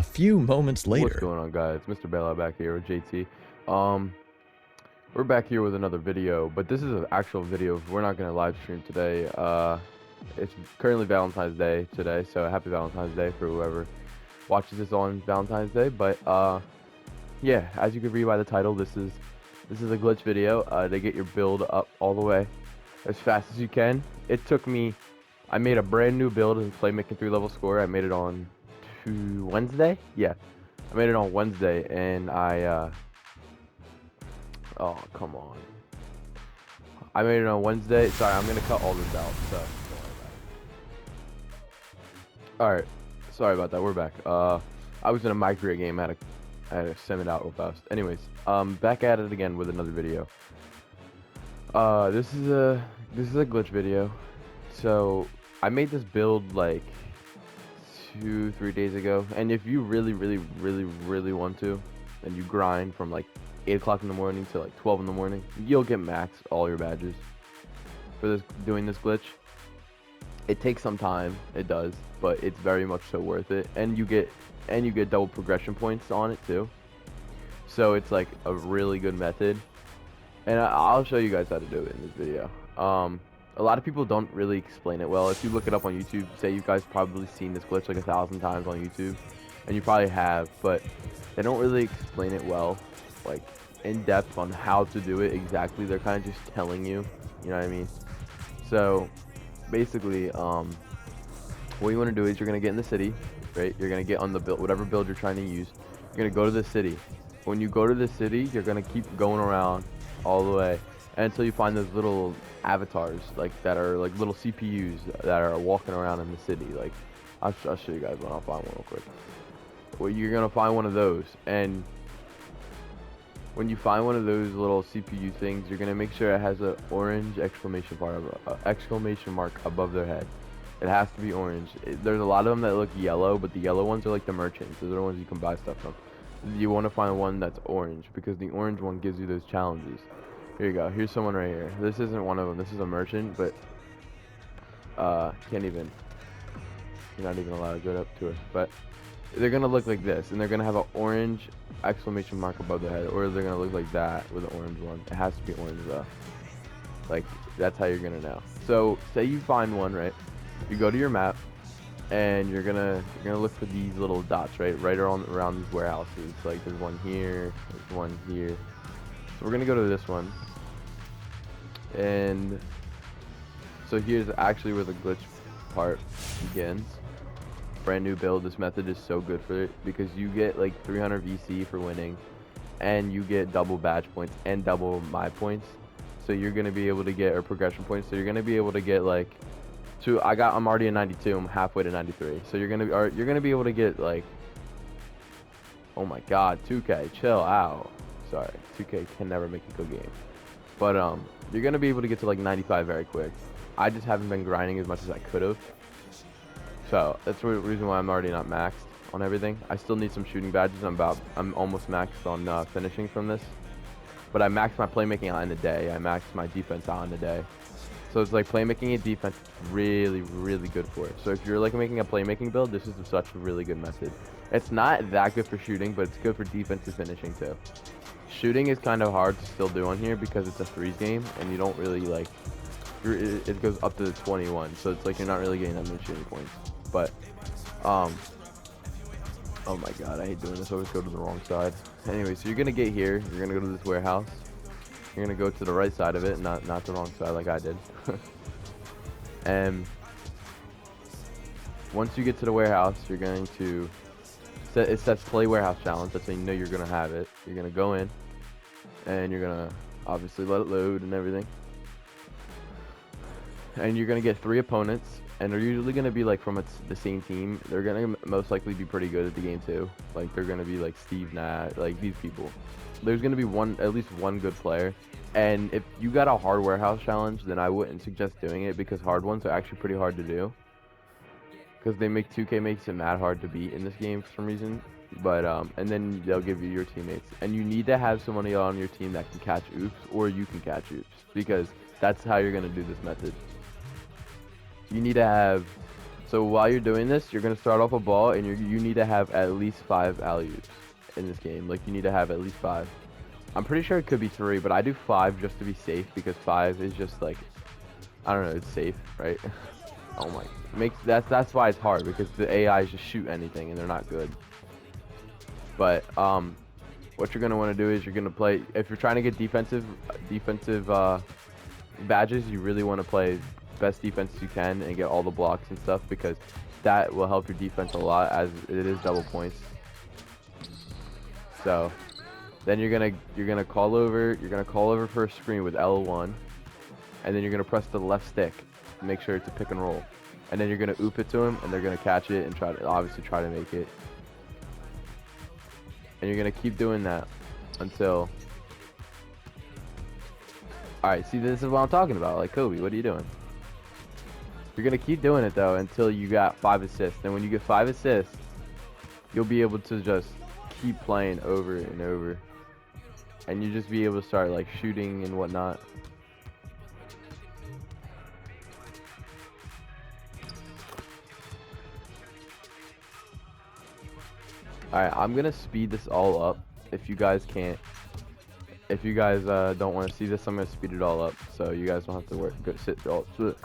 A few moments What's later. going on, guys? Mr. Bailout back here with JT. We're back here with another video, but this is an actual video. We're not gonna live stream today. It's currently Valentine's Day today, so happy Valentine's Day for whoever watches this on Valentine's Day. But yeah, as you can read by the title, this is a glitch video to get your build up all the way as fast as you can. It took me. I made a brand new build in Playmaking 3-level score. I made it on Wednesday. Yeah. I made it on Wednesday, and oh, come on. I made it on Wednesday. Sorry, I'm gonna cut all this out, so don't worry about it. Alright, sorry about that, we're back. I was in a micro game, I had to send it out real fast. Anyways, back at it again with another video. This is a glitch video. So, I made this build like 2-3 days ago, and if you really want to, and you grind from like 8 o'clock in the morning to like 12 in the morning, you'll get maxed all your badges for doing this glitch. It takes some time, it does, but it's very much so worth it, and you get double progression points on it too. So it's like a really good method, and I'll show you guys how to do it in this video. A lot of people don't really explain it well. If you look it up on YouTube, say you guys probably seen this glitch like 1,000 times on YouTube, and you probably have, but they don't really explain it well, like in depth on how to do it exactly. They're kind of just telling you, you know what I mean? So basically, what you want to do is you're gonna get in the city, right? You're gonna get on the build, whatever build you're trying to use. You're gonna go to the city. When you go to the city, you're gonna keep going around all the way until you find those little avatars, like that are like little CPUs that are walking around in the city. Like I'll show you guys when I'll find one real quick. Well, you're gonna find one of those, and when you find one of those little CPU things, you're gonna make sure it has an orange exclamation mark above their head. It has to be orange. There's a lot of them that look yellow, but the yellow ones are like the merchants. Those are the ones you can buy stuff from. You want to find one that's orange, because the orange one gives you those challenges. Here you go. Here's someone right here. This isn't one of them. This is a merchant, but can't even. You're not even allowed to go up to her. But they're gonna look like this, and they're gonna have an orange exclamation mark above their head, or they're gonna look like that with an orange one. It has to be orange though. Like that's how you're gonna know. So say you find one, right? You go to your map, and you're gonna look for these little dots, right around these warehouses. Like there's one here, there's one here. So we're gonna go to this one, and so here's actually where the glitch part begins. Brand new build. This method is so good for it because you get like 300 VC for winning, and you get double badge points and double my points. So you're gonna be able to get, or progression points. So you're gonna be able to get like I'm already at 92. I'm halfway to 93. So you're gonna be able to get like, oh my God, 2K, chill out. Sorry, 2K can never make a good game. But you're gonna be able to get to like 95 very quick. I just haven't been grinding as much as I could have. So that's the reason why I'm already not maxed on everything. I still need some shooting badges. I'm almost maxed on finishing from this. But I maxed my playmaking out in a day. I maxed my defense out in a day. So it's like playmaking and defense really good for it. So if you're like making a playmaking build, this is such a really good method. It's not that good for shooting, but it's good for defensive finishing too. Shooting is kind of hard to still do on here because it's a threes game, and you don't really like. It goes up to the 21, so it's like you're not really getting that many shooting points. But, oh my God, I hate doing this. I always go to the wrong side. Anyway, so you're gonna get here. You're gonna go to this warehouse. You're gonna go to the right side of it, not the wrong side like I did. And once you get to the warehouse, you're going to it says play warehouse challenge. That's how you know you're gonna have it. You're gonna go in, and you're gonna obviously let it load and everything. And you're gonna get 3 opponents, and they're usually gonna be like from the same team. They're gonna most likely be pretty good at the game too. Like they're gonna be like Steve Nat, like these people. There's gonna be at least one good player. And if you got a hard warehouse challenge, then I wouldn't suggest doing it, because hard ones are actually pretty hard to do. Because 2K makes it mad hard to beat in this game for some reason. But and then they'll give you your teammates, and you need to have somebody on your team that can catch oops, or you can catch oops, because that's how you're gonna do this method. You need to have So while you're doing this, you're gonna start off a ball, and you need to have at least 5 alley-oops in this game. Like, you need to have at least 5. I'm pretty sure it could be 3, but I do 5 just to be safe, because 5 is just like, I don't know, it's safe, right? Oh my, that's why it's hard, because the AIs just shoot anything and they're not good. But what you're gonna want to do is you're gonna play, if you're trying to get defensive badges, you really want to play best defense you can and get all the blocks and stuff, because that will help your defense a lot, as it is double points. So then you're gonna call over for a screen with L1, and then you're gonna press the left stick, make sure it's a pick and roll, and then you're gonna oop it to them, and they're gonna catch it and obviously try to make it. And you're gonna keep doing that until. Alright, see, this is what I'm talking about. Like, Kobe, what are you doing? You're gonna keep doing it though until you got 5 assists. And when you get 5 assists, you'll be able to just keep playing over and over. And you just be able to start like shooting and whatnot. Alright, I'm gonna speed this all up. If you guys can't, if you guys don't want to see this, I'm gonna speed it all up so you guys don't have to work. Go sit. Oh, sit.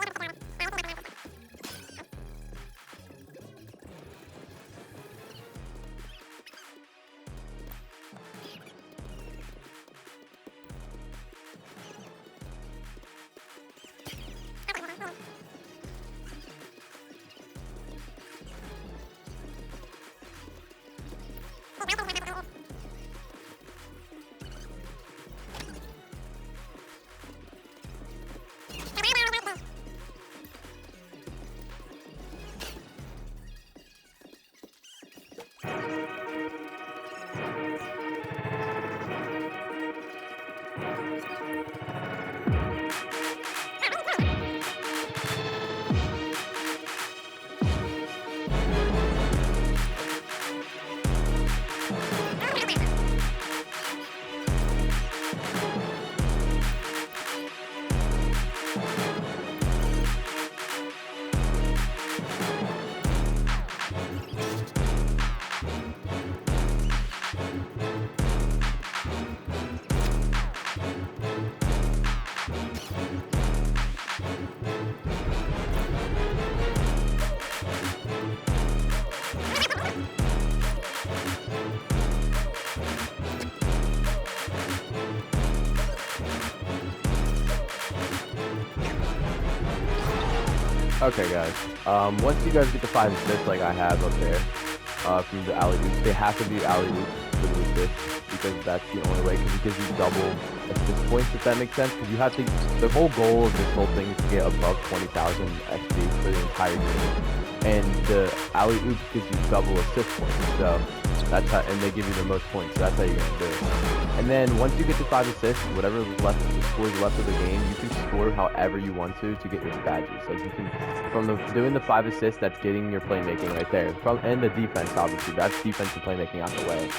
Okay, guys. Once you guys get the 5 assists like I have up there, from the alley-oops, they have to be alley-oops for the assists, because that's the only way, because it gives you double assist points, if that makes sense. Because you have to, the whole goal of this whole thing is to get above 20,000 XP for the entire game, and the alley-oops gives you double assist points. So that's how, and they give you the most points. So that's how you're gonna do it. And then once you get to 5 assists, whatever left, the scores left of the game, you can score however you want to get your badges. Like, you can, from doing the 5 assists, that's getting your playmaking right there. And the defense, obviously, that's defensive playmaking out the way.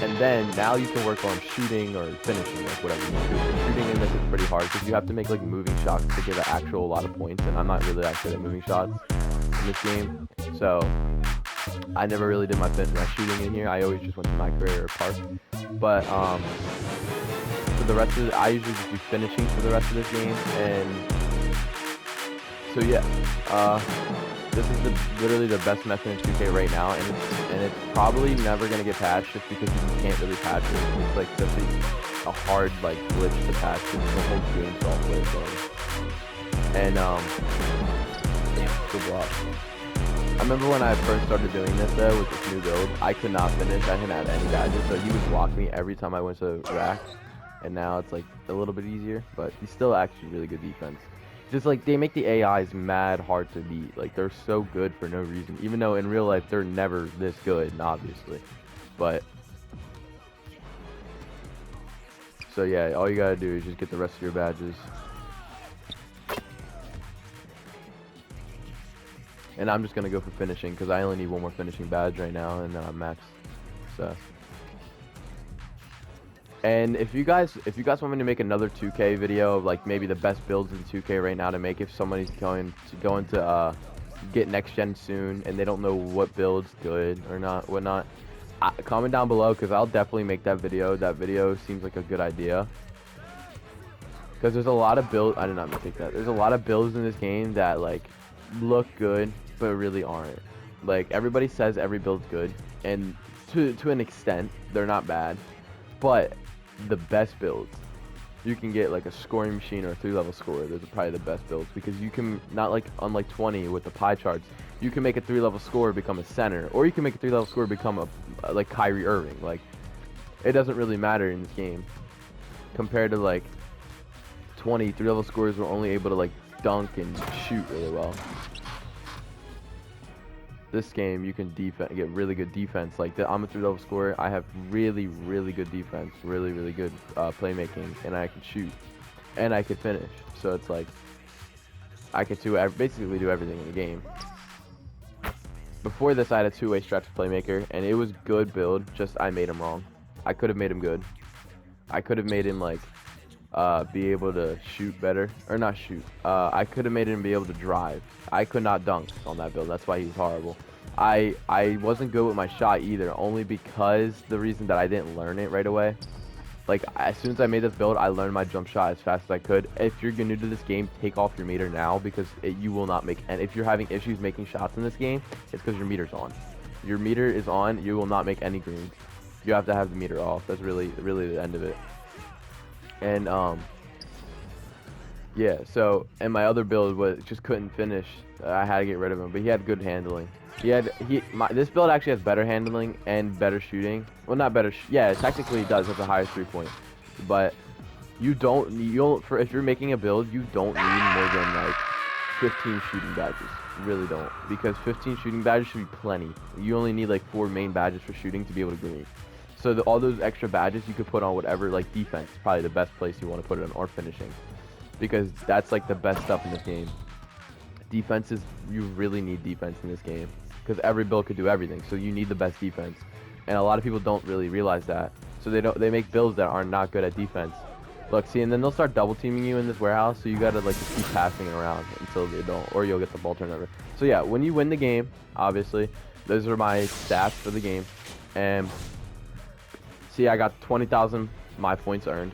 And then now you can work on shooting or finishing, like whatever you want to do. Shooting in this is pretty hard, because you have to make like moving shots to get an actual lot of points, and I'm not really that good at moving shots in this game, so I never really did my shooting in here. I always just went to my career or park. But for the rest of it, I usually just do finishing for the rest of this game. And so yeah, this is literally the best method in 2K right now, and it's probably never gonna get patched, just because you can't really patch it. It's like such a hard like glitch to patch, because the whole game software is going. And good block. I remember when I first started doing this though, with this new build, I could not finish. I didn't have any badges, so he would block me every time I went to rack. And now it's like a little bit easier, but he's still actually really good defense. Just like, they make the AIs mad hard to beat. Like, they're so good for no reason, even though in real life they're never this good, obviously. But so yeah, all you gotta do is just get the rest of your badges. And I'm just gonna go for finishing, because I only need one more finishing badge right now, and then I'm maxed. So, and if you guys want me to make another 2K video of like maybe the best builds in 2K right now to make, if somebody's going to get next gen soon and they don't know what build's good or not, whatnot, comment down below because I'll definitely make that video. That video seems like a good idea. Because there's a lot of builds. I did not mistake that. There's a lot of builds in this game that like look good but really aren't. Like everybody says every build's good, and to an extent they're not bad. But the best builds, you can get like a scoring machine or a 3-level scorer. Those are probably the best builds because you can not like unlike 20 with the pie charts. You can make a 3-level scorer become a center, or you can make a 3-level scorer become a like Kyrie Irving. Like it doesn't really matter in this game compared to like 20 3-level scorers were only able to like dunk and shoot really well. This game you can get really good defense. Like I'm a 3-level scorer. I have really good defense, really good playmaking, and I can shoot and I can finish. So it's like I can basically do everything in the game. Before this I had a 2-way stretch playmaker and it was good build, just I made him wrong. I could have made him good. I could have made him like be able to shoot better, or not shoot. I could have made him be able to drive. I could not dunk on that build. That's why he was horrible. I wasn't good with my shot either, only because the reason that I didn't learn it right away. Like as soon as I made this build, I learned my jump shot as fast as I could. If you're new to this game, take off your meter now because you will not make. And if you're having issues making shots in this game, it's because your meter's on. Your meter is on. You will not make any greens. You have to have the meter off. That's really the end of it. And yeah, so and my other build just couldn't finish. I had to get rid of him, but he had good handling. This build actually has better handling and better shooting. Well, not better. Yeah, technically it does have the highest 3-point, but if you're making a build, you don't need more than like 15 shooting badges. You really don't, because 15 shooting badges should be plenty. You only need like 4 main badges for shooting to be able to green. So all those extra badges you could put on whatever, like defense, is probably the best place you want to put it on, or finishing. Because that's like the best stuff in this game. Defense you really need defense in this game. Because every build could do everything, so you need the best defense. And a lot of people don't really realize that. So they make builds that are not good at defense. Look, see, and then they'll start double teaming you in this warehouse, so you gotta like just keep passing it around until they don't, or you'll get the ball turnover. So yeah, when you win the game, obviously, those are my stats for the game. And see, I got 20,000 my points earned.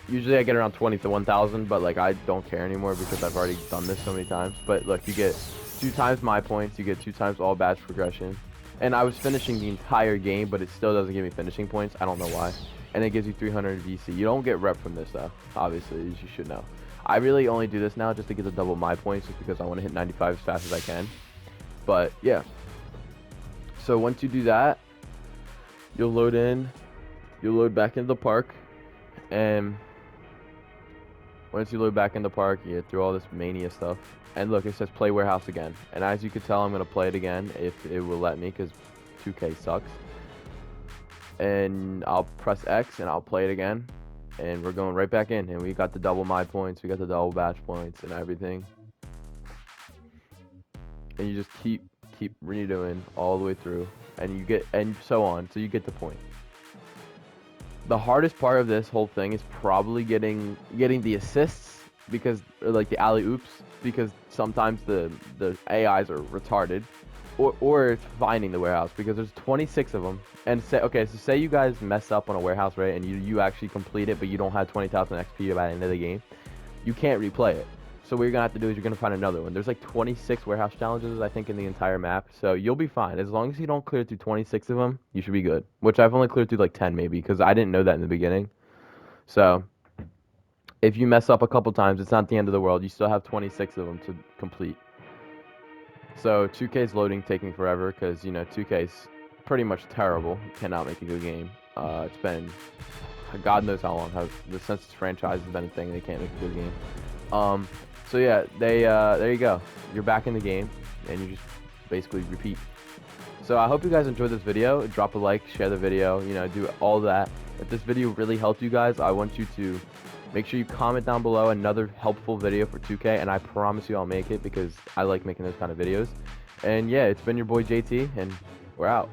Usually I get around 20 to 1,000, but like I don't care anymore because I've already done this so many times. But look, you get 2 times my points, you get 2 times all badge progression. And I was finishing the entire game, but it still doesn't give me finishing points. I don't know why. And it gives you 300 VC. You don't get rep from this though, obviously, as you should know. I really only do this now just to get the double my points, just because I want to hit 95 as fast as I can. But yeah. So once you do that, you'll load back into the park, and once you load back in the park, you get through all this mania stuff. And look, it says play warehouse again. And as you can tell, I'm going to play it again if it will let me, because 2K sucks. And I'll press X and I'll play it again. And we're going right back in. And we got the double my points. We got the double batch points and everything. And you just keep redoing all the way through. And so on. So you get the point. The hardest part of this whole thing is probably getting the assists, because like the alley oops, because sometimes the AIs are retarded, or finding the warehouse, because there's 26 of them. And say you guys mess up on a warehouse, right, and you actually complete it, but you don't have 20,000 XP by the end of the game, you can't replay it. So what you're gonna have to do is you're gonna find another one. There's like 26 warehouse challenges, I think, in the entire map. So you'll be fine. As long as you don't clear through 26 of them, you should be good. Which I've only cleared through like 10 maybe, because I didn't know that in the beginning. So if you mess up a couple times, it's not the end of the world. You still have 26 of them to complete. So 2K's loading taking forever, because, you know, 2K's pretty much terrible. Cannot make a good game. It's been God knows how long. Since this franchise has been a thing, they can't make a good game. So yeah, there you go. You're back in the game, and you just basically repeat. So I hope you guys enjoyed this video. Drop a like, share the video, you know, do all that. If this video really helped you guys, I want you to make sure you comment down below another helpful video for 2K, and I promise you I'll make it, because I like making those kind of videos. And yeah, it's been your boy JT, and we're out.